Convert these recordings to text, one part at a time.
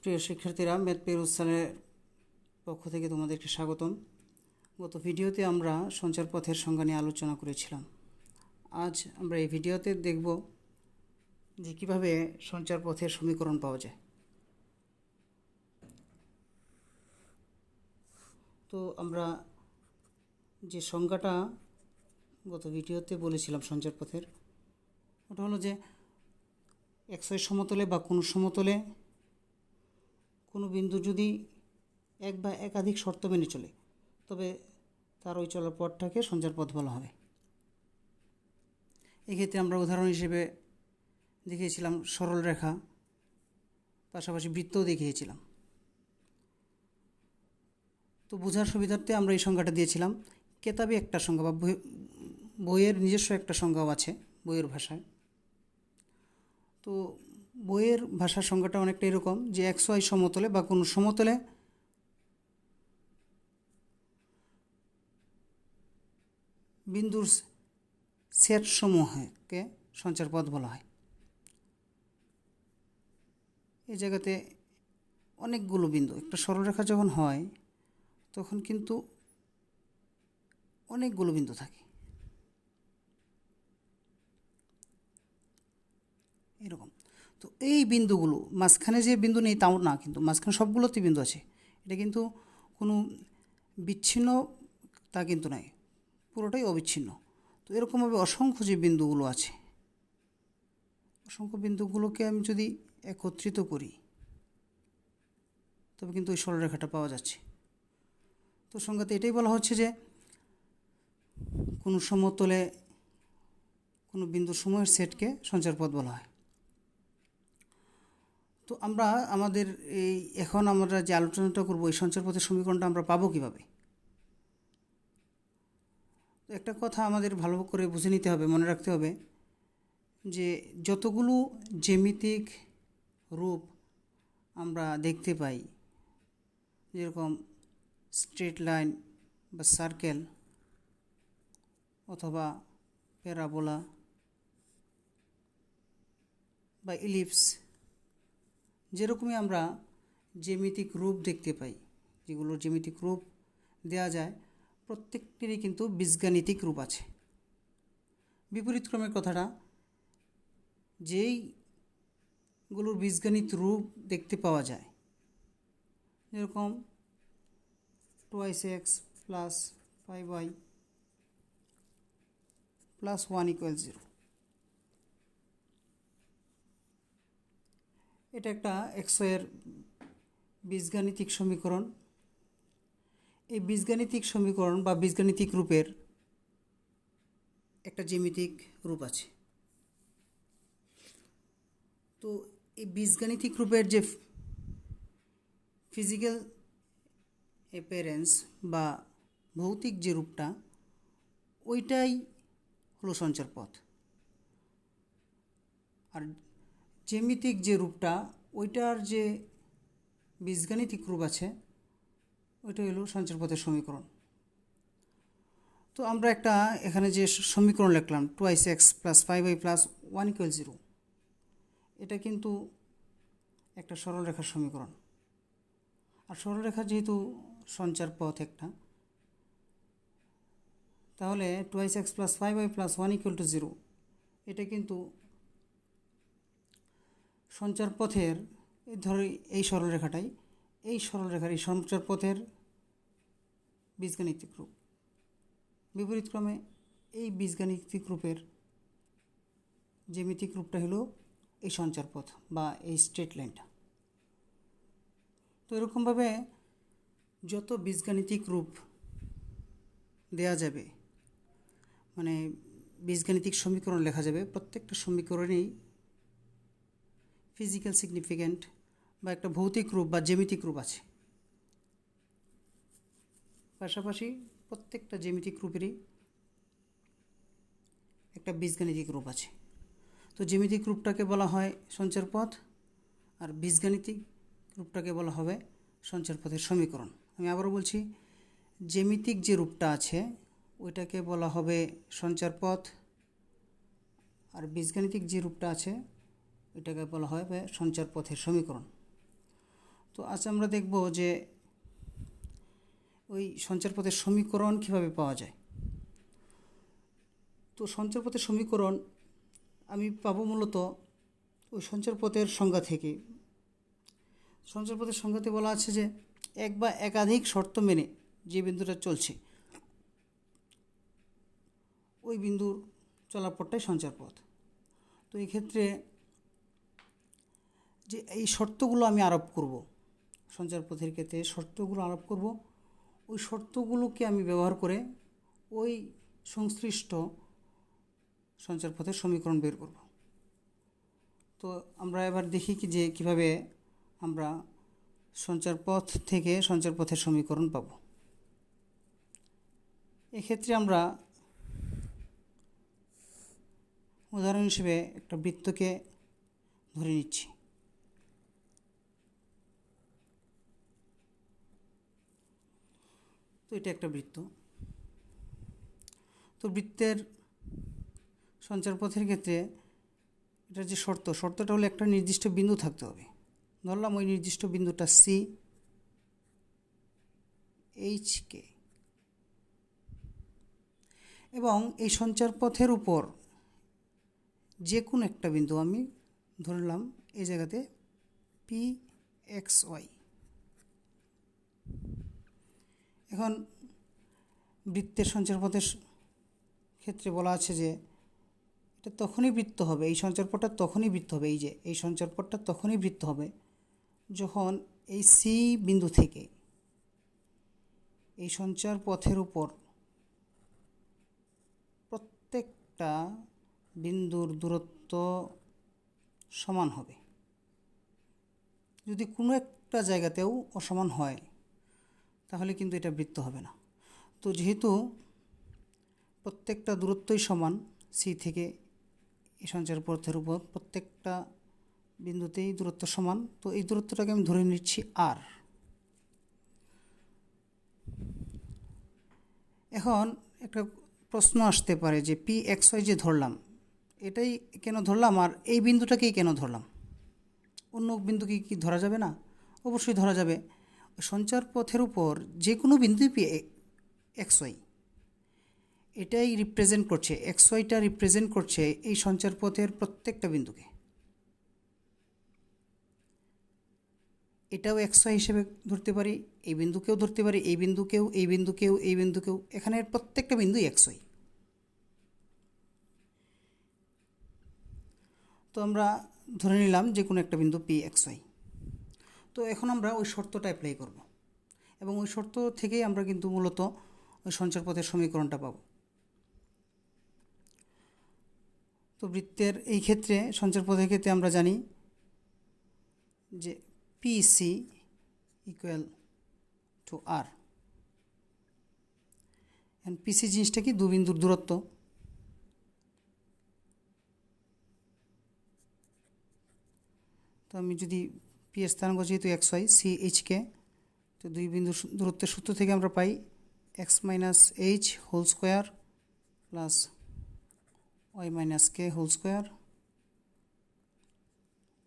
প্রিয় শিক্ষার্থীরা, ম্যাথ পেরুজ স্যারের পক্ষ থেকে তোমাদেরকে স্বাগতম। গত ভিডিওতে আমরা সঞ্চার পথের সংজ্ঞা নিয়ে আলোচনা করেছিলাম। আজ আমরা এই ভিডিওতে দেখব যে কীভাবে সঞ্চার পথের সমীকরণ পাওয়া যায়। তো আমরা যে সংজ্ঞাটা গত ভিডিওতে বলেছিলাম সঞ্চার পথের, ওটা হলো যে xy সমতলে বা কোনো সমতলে কোনো বিন্দু যদি এক বা একাধিক শর্ত মেনে চলে, তবে তার ওই চলার পথটাকে সঞ্চার পথ বলা হবে। এক্ষেত্রে আমরা উদাহরণ হিসেবে দেখিয়েছিলাম সরল রেখা, পাশাপাশি বৃত্তও দেখিয়েছিলাম। তো বোঝার সুবিধার্থে আমরা এই সংজ্ঞাটা দিয়েছিলাম। কেতাবে একটা সংজ্ঞা বা বইয়ের নিজস্ব একটা সংজ্ঞাও আছে বইয়ের ভাষায়। তো বইয়ের ভাষার সংজ্ঞাটা অনেকটা এরকম যে xy সমতলে বা কোনো সমতলে বিন্দুর সেট সমূহকে সঞ্চার পথ বলা হয়। এই জায়গাতে অনেকগুলো বিন্দু, একটা সরলরেখা যখন হয় তখন কিন্তু অনেকগুলো বিন্দু থাকে এরকম। তো এই বিন্দুগুলো, মাঝখানে যে বিন্দু নেই তাও না, কিন্তু মাঝখানে সবগুলোতে বিন্দু আছে। এটা কিন্তু কোনো বিচ্ছিন্ন তা কিন্তু নাই, পুরোটাই অবিচ্ছিন্ন। তো এরকমভাবে অসংখ্য যে বিন্দুগুলো আছে, অসংখ্য বিন্দুগুলোকে আমি যদি একত্রিত করি তবে কিন্তু ওই সরলরেখাটা পাওয়া যাচ্ছে। তো সংজ্ঞাতে এটাই বলা হচ্ছে যে কোনো সমতলে কোনো বিন্দু সমূহের সেটকে সঞ্চার পথ বলা হয়। তো আমরা আমাদের এখন আমরা যে আলোচনাটা করব, এই সঞ্চার পথের সমীকরণটা আমরা পাবো কীভাবে? একটা কথা আমাদের ভালো করে বুঝে নিতে হবে, মনে রাখতে হবে যে যতগুলো জ্যামিতিক রূপ আমরা দেখতে পাই, যেরকম স্ট্রেট লাইন বা সার্কেল অথবা প্যারাবোলা বা ইলিপস, যেরকমই আমরা জ্যামিতিক রূপ দেখতে পাই, যেগুলো জ্যামিতিক রূপ দেওয়া যায়, প্রত্যেকটিরই কিন্তু বীজগাণিতিক রূপ আছে। বিপরীতক্রমের কথাটা, যেইগুলোর বীজগাণিত রূপ দেখতে পাওয়া যায়, যেরকম 2x প্লাস 5y প্লাস 1 = 0, এটা একটা xy-এর বীজগাণিতিক সমীকরণ। এই বীজগাণিতিক সমীকরণ বা বীজগাণিতিক রূপের একটা জ্যামিতিক রূপ আছে। তো এই বীজগাণিতিক রূপের যে ফিজিক্যাল অ্যাপিয়ারেন্স বা ভৌতিক যে রূপটা, ওইটাই হলো সঞ্চার পথ। আর জ্যামিতিক যে রূপটা, ওইটার যে বীজগাণিতিক রূপ আছে, ওইটা হলো সঞ্চার পথের সমীকরণ। তো আমরা একটা এখানে যে সমীকরণ লিখলাম 2x প্লাস 5y প্লাস 1 = 0, এটা কিন্তু একটা সরলরেখার সমীকরণ। আর সরলরেখা যেহেতু সঞ্চার পথ একটা, তাহলে 2x প্লাস 5y প্লাস 1 = 0, এটা কিন্তু সঞ্চার পথের, ধরো এই সরলরেখাটাই, এই সরলরেখার এই সঞ্চার পথের বীজগাণিতিক রূপ। বিপরীতক্রমে এই বীজগাণিতিক রূপের জ্যামিতিক রূপটা হলো এই সঞ্চার পথ বা এই স্ট্রেট লাইনটা। তো এরকমভাবে যত বীজগাণিতিক রূপ দেয়া যাবে, মানে বীজগাণিতিক সমীকরণ লেখা যাবে, প্রত্যেকটা সমীকরণেই ফিজিক্যাল সিগনিফিক্যান্ট বা একটা ভৌতিক রূপ বা জ্যামিতিক রূপ আছে। পাশাপাশি প্রত্যেকটা জ্যামিতিক রূপেরই একটা বীজগাণিতিক রূপ আছে। তো জ্যামিতিক রূপটাকে বলা হয় সঞ্চার পথ, আর বীজগাণিতিক রূপটাকে বলা হবে সঞ্চার পথের সমীকরণ। আমি আবারও বলছি, জ্যামিতিক যে রূপটা আছে ওইটাকে বলা হবে সঞ্চার পথ, আর বীজগাণিতিক যে রূপটা আছে ওইটাকে বলা হবে সঞ্চার পথের সমীকরণ। তো আজ আমরা দেখব যে ওই সঞ্চারপথের সমীকরণ কিভাবে পাওয়া যায়। তো সঞ্চারপথের সমীকরণ আমি পাবো মূলত ওই সঞ্চারপথের সংজ্ঞা থেকে। সঞ্চারপথের সংজ্ঞাতে বলা আছে যে এক বা একাধিক শর্ত মেনে যে বিন্দুটা চলছে ওই বিন্দুর চলাপথটাই সঞ্চারপথ। তো এই ক্ষেত্রে যে এই শর্তগুলো আমি আরোপ করব, সঞ্চারপথের ক্ষেত্রে শর্তগুলো আরোপ করব, ওই শর্তগুলোকে আমি ব্যবহার করে ওই সংশ্লিষ্ট সঞ্চারপথের সমীকরণ বের করব। তো আমরা এবার দেখি কি যে কীভাবে আমরা সঞ্চারপথ থেকে সঞ্চারপথের সমীকরণ পাব। এক্ষেত্রে আমরা উদাহরণ হিসেবে একটা বৃত্তকে ধরে নিচ্ছি। তো এটা একটা বৃত্ত। তো বৃত্তের সঞ্চারপথের ক্ষেত্রে এটার যে শর্তটা হলো একটা নির্দিষ্ট বিন্দু থাকতে হবে। ধরলাম ওই নির্দিষ্ট বিন্দুটা সি এইচ কে, এবং এই সঞ্চারপথের উপর যে কোনো একটা বিন্দু আমি ধরলাম এই জায়গাতে পি এক্স ওয়াই। এখন বৃত্তের সঞ্চারপথের ক্ষেত্রে বলা আছে যে এটা তখনই বৃত্ত হবে, এই সঞ্চারপথটা তখনই বৃত্ত হবে, এই সঞ্চারপথটা তখনই বৃত্ত হবে যখন এই সি বিন্দু থেকে এই সঞ্চারপথের উপর প্রত্যেকটা বিন্দুর দূরত্ব সমান হবে। যদি কোনো একটা জায়গাতেও অসমান হয় তাহলে কিন্তু এটা বৃত্ত হবে না। তো যেহেতু প্রত্যেকটা দূরত্বই সমান, সি থেকে এই সঞ্চারপথের উপর প্রত্যেকটা বিন্দুতেই দূরত্ব সমান, তো এই দূরত্বটাকে আমি ধরে নিচ্ছি আর। এখন একটা প্রশ্ন আসতে পারে যে পি এক্স ওয়াই যে ধরলাম, এটাই কেন ধরলাম আর এই বিন্দুটাকেই কেন ধরলাম? অন্য বিন্দুকে কি ধরা যাবে না? অবশ্যই ধরা যাবে। সঞ্চারপথের উপর যে কোনো বিন্দু পি এক্স ওয়াই এটাই রিপ্রেজেন্ট করছে, এক্স ওয়াইটা রিপ্রেজেন্ট করছে এই সঞ্চারপথের প্রত্যেকটা বিন্দুকে। এটাও এক্স ওয়াই হিসেবে ধরতে পারি, এই বিন্দুকেও ধরতে পারি, এই বিন্দুকেও, এই বিন্দুকেও, এই বিন্দুকেও, এখানের প্রত্যেকটা বিন্দুই এক্স ওয়াই। তো আমরা ধরে নিলাম যে কোনো একটা বিন্দু পি এক্স ওয়াই। তো এখন আমরা ওই শর্তটা অ্যাপ্লাই করব, এবং ওই শর্ত থেকেই আমরা কিন্তু মূলত ওই সঞ্চারপথের সমীকরণটা পাব। তো বৃত্তের এই ক্ষেত্রে সঞ্চারপথের ক্ষেত্রে আমরা জানি যে P C equal to r. And PC জিনিসটা কি? দু বিন্দুর দূরত্ব। তো আমি যদি পি এর স্থানাঙ্ক যেহেতু x y, C h k, তো দুই বিন্দুর দূরত্বের সূত্র থেকে আমরা পাই x minus h whole square plus y minus k whole square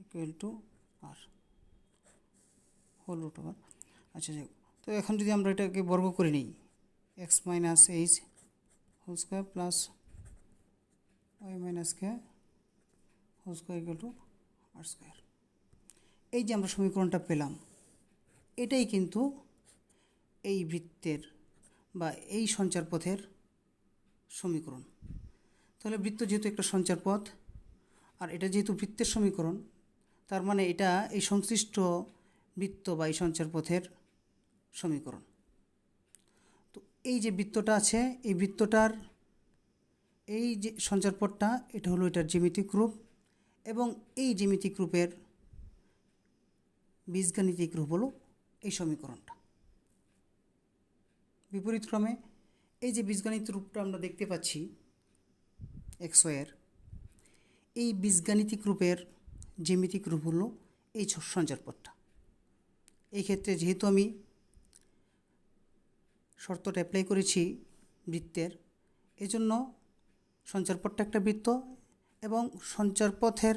equal to r whole root over. আচ্ছা যাই, তো এখন যদি আমরা এটাকে বর্গ করে নিই, x minus h whole square plus y minus k whole square equal to r square. এই যে আমরা সমীকরণটা পেলাম, এটাই কিন্তু এই বৃত্তের বা এই সঞ্চারপথের সমীকরণ। তাহলে বৃত্ত যেহেতু একটা সঞ্চারপথ আর এটা যেহেতু বৃত্তের সমীকরণ, তার মানে এটা এই সংশ্লিষ্ট বৃত্ত বা এই সঞ্চারপথের সমীকরণ। তো এই যে বৃত্তটা আছে, এই বৃত্তটার এই যে সঞ্চারপথটা, এটা হলো এটার জ্যামিতিক রূপ, এবং এই জ্যামিতিক রূপের বীজগাণিতিক রূপ হলো এই সমীকরণটা। বিপরীতক্রমে এই যে বীজগাণিত রূপটা আমরা দেখতে পাচ্ছি এক্স ওয়াইয়ের, এই বীজগাণিতিক রূপের জ্যামিতিক রূপ হলো এই সঞ্চারপথটা। এই ক্ষেত্রে যেহেতু আমি শর্তটা অ্যাপ্লাই করেছি বৃত্তের, এজন্য সঞ্চারপথটা একটা বৃত্ত, এবং সঞ্চারপথের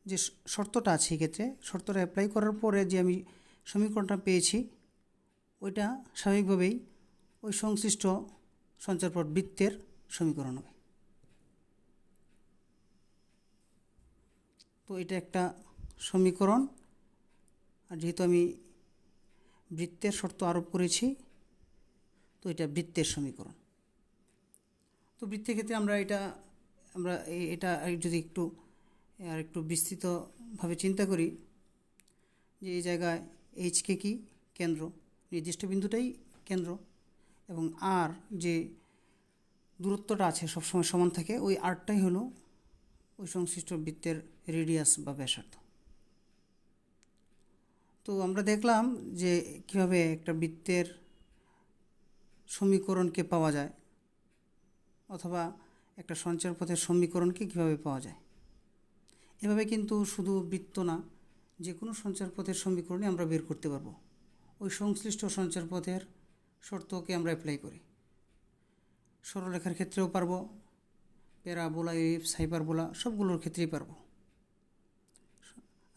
যে শর্তটা আছে এক্ষেত্রে, শর্তটা অ্যাপ্লাই করার পরে যে আমি সমীকরণটা পেয়েছি ওইটা স্বাভাবিকভাবেই ওই সংশ্লিষ্ট সঞ্চারপথ বৃত্তের সমীকরণ হবে। তো এটা একটা সমীকরণ, আর যেহেতু আমি বৃত্তের শর্ত আরোপ করেছি তো এটা বৃত্তের সমীকরণ। তো বৃত্তের ক্ষেত্রে আমরা এটা যদি একটু বিস্তৃতভাবে চিন্তা করি যে এই জায়গায় এইচকে কি কেন্দ্র, নির্দিষ্ট বিন্দুটাই কেন্দ্র, এবং আর যে দূরত্বটা আছে সবসময় সমান থাকে, ওই আরটাই হলো ওই সংশ্লিষ্ট বৃত্তের রেডিয়াস বা ব্যাসার্ধ। তো আমরা দেখলাম যে কীভাবে একটা বৃত্তের সমীকরণকে পাওয়া যায়, অথবা একটা সঞ্চারপথের সমীকরণকে কীভাবে পাওয়া যায়। এভাবে কিন্তু শুধু বৃত্ত না, যে কোনো সঞ্চারপথের সমীকরণই আমরা বের করতে পারবো ওই সংশ্লিষ্ট সঞ্চারপথের শর্তকে আমরা অ্যাপ্লাই করি। সরলরেখার ক্ষেত্রেও পারবো, প্যারাবোলা, এলিপস, হাইপারবোলা সবগুলোর ক্ষেত্রেই পারবো।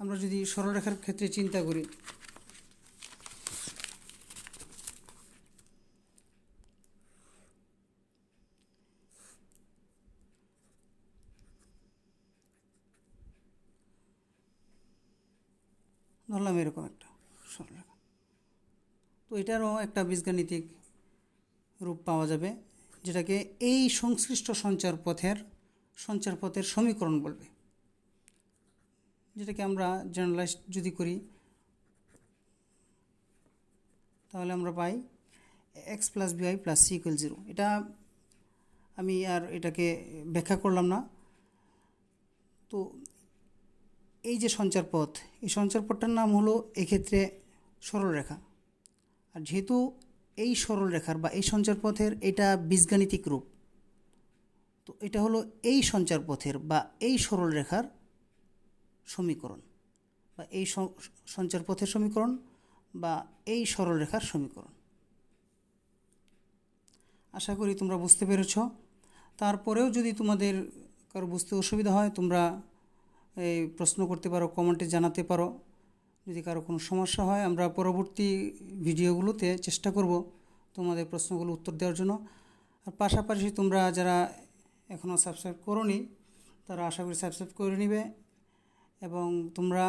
আমরা যদি সরলরেখার ক্ষেত্রে চিন্তা করি, ধরলাম এরকম একটা সরলরেখা, তো এটারও একটা বীজগাণিতিক রূপ পাওয়া যাবে, যেটাকে এই সংশ্লিষ্ট সঞ্চারপথের সমীকরণ বলবে, যেটাকে আমরা জেনারেলাইজ যদি করি তাহলে আমরা পাই এক্স প্লাস বিআই প্লাস সি ইকুয়াল 0। এটা আমি আর এটাকে ব্যাখ্যা করলাম না। তো এই যে সঞ্চারপথ, এই সঞ্চারপথটার নাম হলো এক্ষেত্রে সরলরেখা, আর যেহেতু এই সরলরেখার বা এই সঞ্চারপথের এটা বীজগাণিতিক রূপ, তো এটা হলো এই সঞ্চারপথের বা এই সরলরেখার সমীকরণ, বা এই সঞ্চারপথের সমীকরণ বা এই সরলরেখার সমীকরণ। আশা করি তোমরা বুঝতে পেরেছ। তারপরেও যদি তোমাদের কারো বুঝতে অসুবিধা হয় তোমরা এই প্রশ্ন করতে পারো, কমেন্টে জানাতে পারো। যদি কারো কোনো সমস্যা হয় আমরা পরবর্তী ভিডিওগুলোতে চেষ্টা করব তোমাদের প্রশ্নগুলো উত্তর দেওয়ার জন্য। আর পাশাপাশি তোমরা যারা এখনও সাবস্ক্রাইব করোনি তারা আশা করি সাবস্ক্রাইব করে নেবে, এবং তোমরা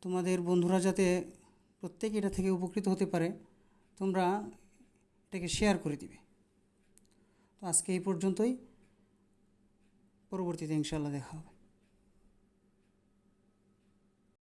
তোমাদের বন্ধুরা যাতে প্রত্যেকে এটা থেকে উপকৃত হতে পারে তোমরা এটাকে শেয়ার করে দিবে। তো আজকে এই পর্যন্তই, পরবর্তীতে ইনশাআল্লাহ দেখা হবে।